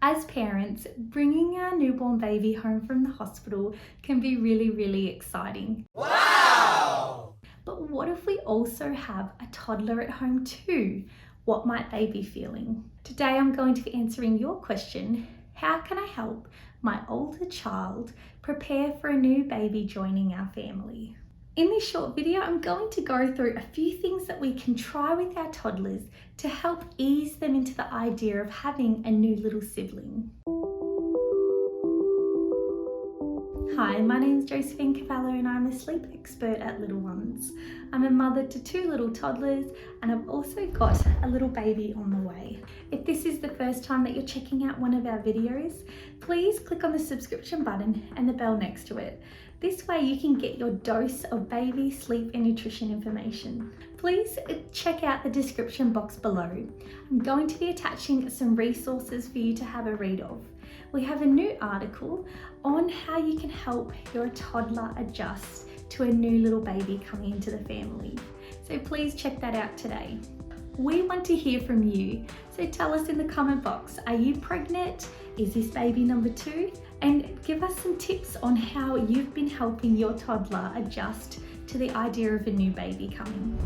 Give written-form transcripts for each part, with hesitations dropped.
As parents, bringing our newborn baby home from the hospital can be really exciting. Wow! But what if we also have a toddler at home too? What might they be feeling? Today I'm going to be answering your question: how can I help my older child prepare for a new baby joining our family? In this short video, I'm going to go through a few things that we can try with our toddlers to help ease them into the idea of having a new little sibling. Hi, my name is Josephine and I'm a sleep expert at Little Ones. I'm a mother to 2 little toddlers and I've also got a little baby on the way. If this is the first time that you're checking out one of our videos, please click on the subscription button and the bell next to it. This way you can get your dose of baby sleep and nutrition information. Please check out the description box below. I'm going to be attaching some resources for you to have a read of. We have a new article on how you can help your toddler adjust to a new little baby coming into the family. So please check that out today. We want to hear from you. So tell us in the comment box, are you pregnant? Is this baby number 2? And give us some tips on how you've been helping your toddler adjust to the idea of a new baby coming.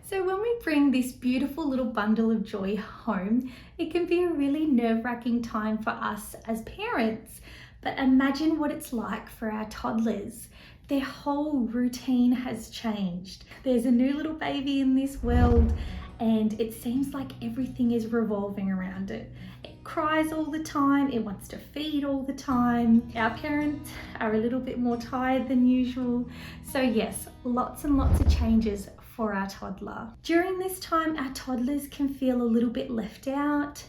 So when we bring this beautiful little bundle of joy home, it can be a really nerve-wracking time for us as parents. But imagine what it's like for our toddlers. Their whole routine has changed. There's a new little baby in this world and it seems like everything is revolving around it. It cries all the time, it wants to feed all the time. Our parents are a little bit more tired than usual. So yes, lots and lots of changes for our toddler. During this time, our toddlers can feel a little bit left out.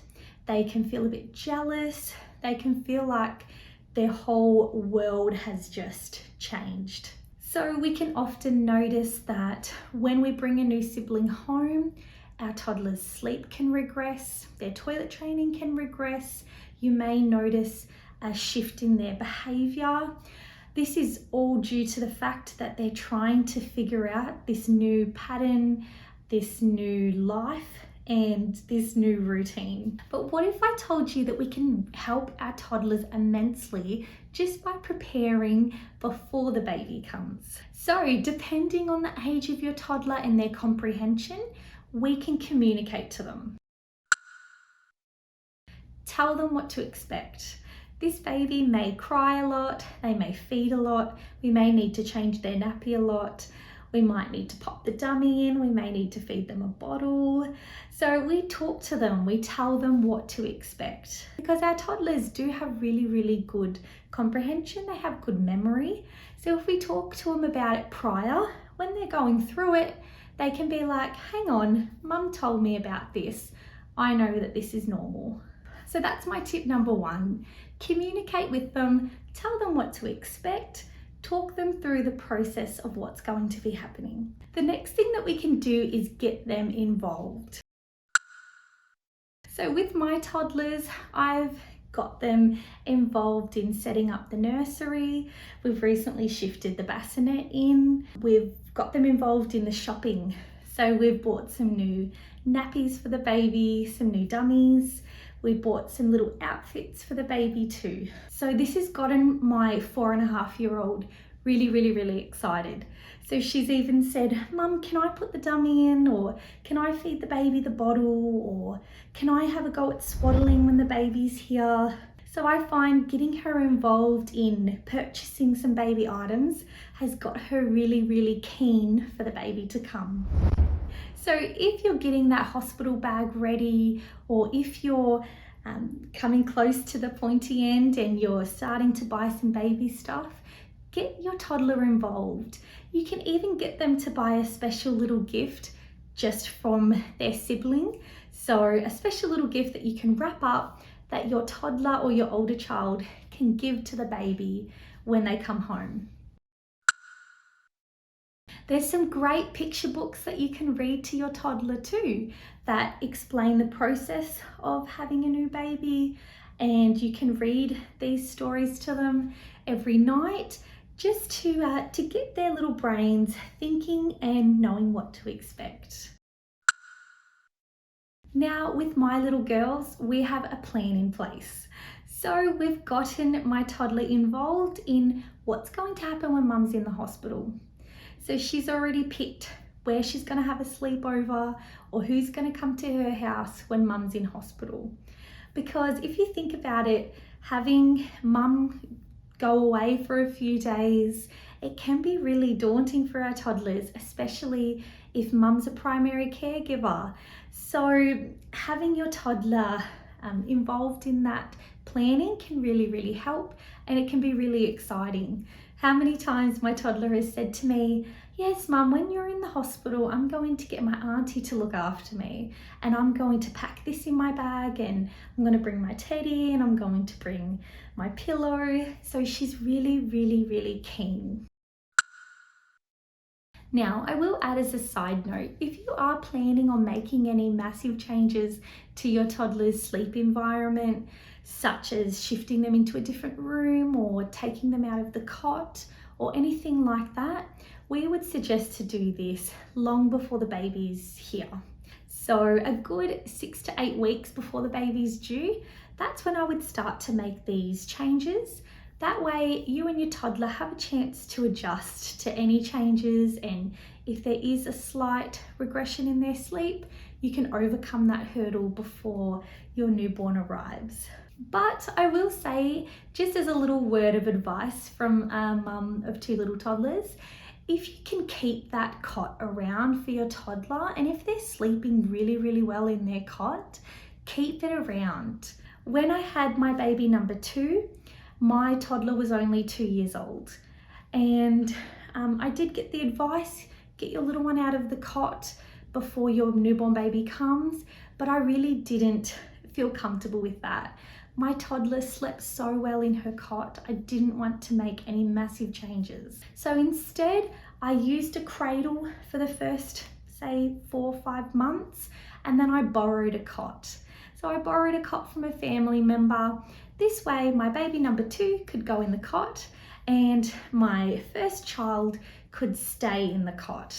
They can feel a bit jealous. They can feel like their whole world has just changed. So we can often notice that when we bring a new sibling home, our toddler's sleep can regress, their toilet training can regress. You may notice a shift in their behavior. This is all due to the fact that they're trying to figure out this new pattern, this new life, and this new routine. But what if I told you that we can help our toddlers immensely just by preparing before the baby comes? So depending on the age of your toddler and their comprehension, we can communicate to them. Tell them what to expect. This baby may cry a lot, they may feed a lot, we may need to change their nappy a lot, we might need to pop the dummy in, we may need to feed them a bottle. So we talk to them, we tell them what to expect. Because our toddlers do have really good comprehension, they have good memory. So if we talk to them about it prior, when they're going through it, they can be like, hang on, mum told me about this. I know that this is normal. So that's my tip number 1. Communicate with them, tell them what to expect, talk them through the process of what's going to be happening. The next thing that we can do is get them involved. So with my toddlers, I've got them involved in setting up the nursery. We've recently shifted the bassinet in. We've got them involved in the shopping. So we've bought some new nappies for the baby, some new dummies. We bought some little outfits for the baby too. So this has gotten my 4.5-year-old really excited. So she's even said, Mum, can I put the dummy in? Or can I feed the baby the bottle? Or can I have a go at swaddling when the baby's here? So I find getting her involved in purchasing some baby items has got her really keen for the baby to come. So if you're getting that hospital bag ready, or if you're coming close to the pointy end and you're starting to buy some baby stuff, get your toddler involved. You can even get them to buy a special little gift just from their sibling. So a special little gift that you can wrap up that your toddler or your older child can give to the baby when they come home. There's some great picture books that you can read to your toddler too that explain the process of having a new baby, and you can read these stories to them every night just to get their little brains thinking and knowing what to expect. Now with my little girls, we have a plan in place. So we've gotten my toddler involved in what's going to happen when mum's in the hospital. So she's already picked where she's going to have a sleepover or who's going to come to her house when mum's in hospital. Because if you think about it, having mum go away for a few days, it can be really daunting for our toddlers, especially if mum's a primary caregiver. So having your toddler involved in that planning can really help, and it can be really exciting. How many times my toddler has said to me, yes mum, when you're in the hospital, I'm going to get my auntie to look after me, and I'm going to pack this in my bag, and I'm going to bring my teddy, and I'm going to bring my pillow. So she's really keen. Now, I will add as a side note, if you are planning on making any massive changes to your toddler's sleep environment, such as shifting them into a different room or taking them out of the cot or anything like that, we would suggest to do this long before the baby's here. So a good 6 to 8 weeks before the baby's due, that's when I would start to make these changes. That way you and your toddler have a chance to adjust to any changes, and if there is a slight regression in their sleep, you can overcome that hurdle before your newborn arrives. But I will say, just as a little word of advice from a mum of 2 little toddlers, if you can keep that cot around for your toddler, and if they're sleeping really well in their cot, keep it around. When I had my baby number 2, my toddler was only 2 years old, and I did get the advice, get your little one out of the cot before your newborn baby comes, but I really didn't feel comfortable with that. My toddler slept so well in her cot, I didn't want to make any massive changes. So instead, I used a cradle for the first, say, 4 or 5 months, and then I borrowed a cot. So I borrowed a cot from a family member. This way, my baby number 2 could go in the cot, and my first child could stay in the cot.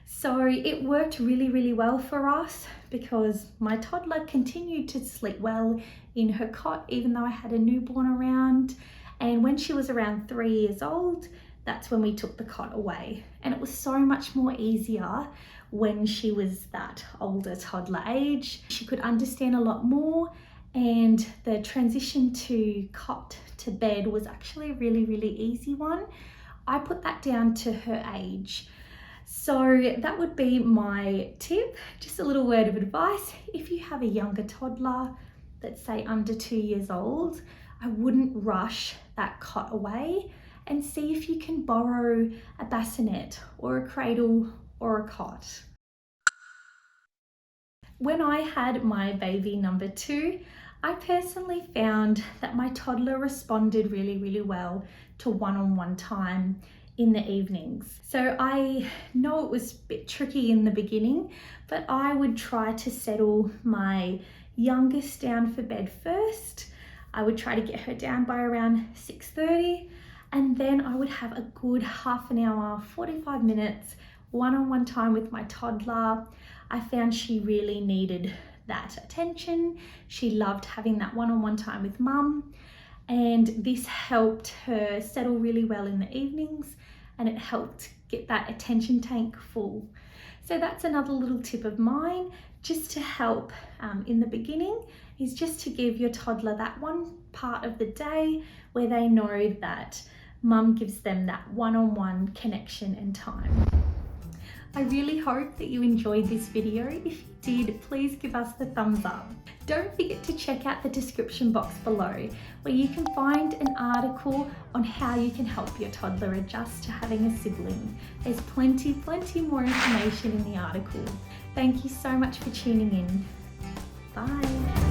So it worked really well for us, because my toddler continued to sleep well in her cot even though I had a newborn around. And when she was around 3 years old, that's when we took the cot away. And it was so much more easier when she was that older toddler age. She could understand a lot more, and the transition to cot to bed was actually a really easy one. I put that down to her age. So that would be my tip, just a little word of advice. If you have a younger toddler that's say under 2 years old, I wouldn't rush that cot away, and see if you can borrow a bassinet or a cradle or a cot. When I had my baby number 2, I personally found that my toddler responded really well to one-on-one time in the evenings. So I know it was a bit tricky in the beginning, but I would try to settle my youngest down for bed first. I would try to get her down by around 6:30, and then I would have a good half an hour, 45 minutes one-on-one time with my toddler. I found she really needed that attention. She loved having that one-on-one time with mum, and this helped her settle really well in the evenings, and it helped get that attention tank full. So that's another little tip of mine, just to help in the beginning, is just to give your toddler that one part of the day where they know that mum gives them that one-on-one connection and time. I really hope that you enjoyed this video. If you did, please give us the thumbs up. Don't forget to check out the description box below, where you can find an article on how you can help your toddler adjust to having a sibling. There's plenty more information in the article. Thank you so much for tuning in. Bye.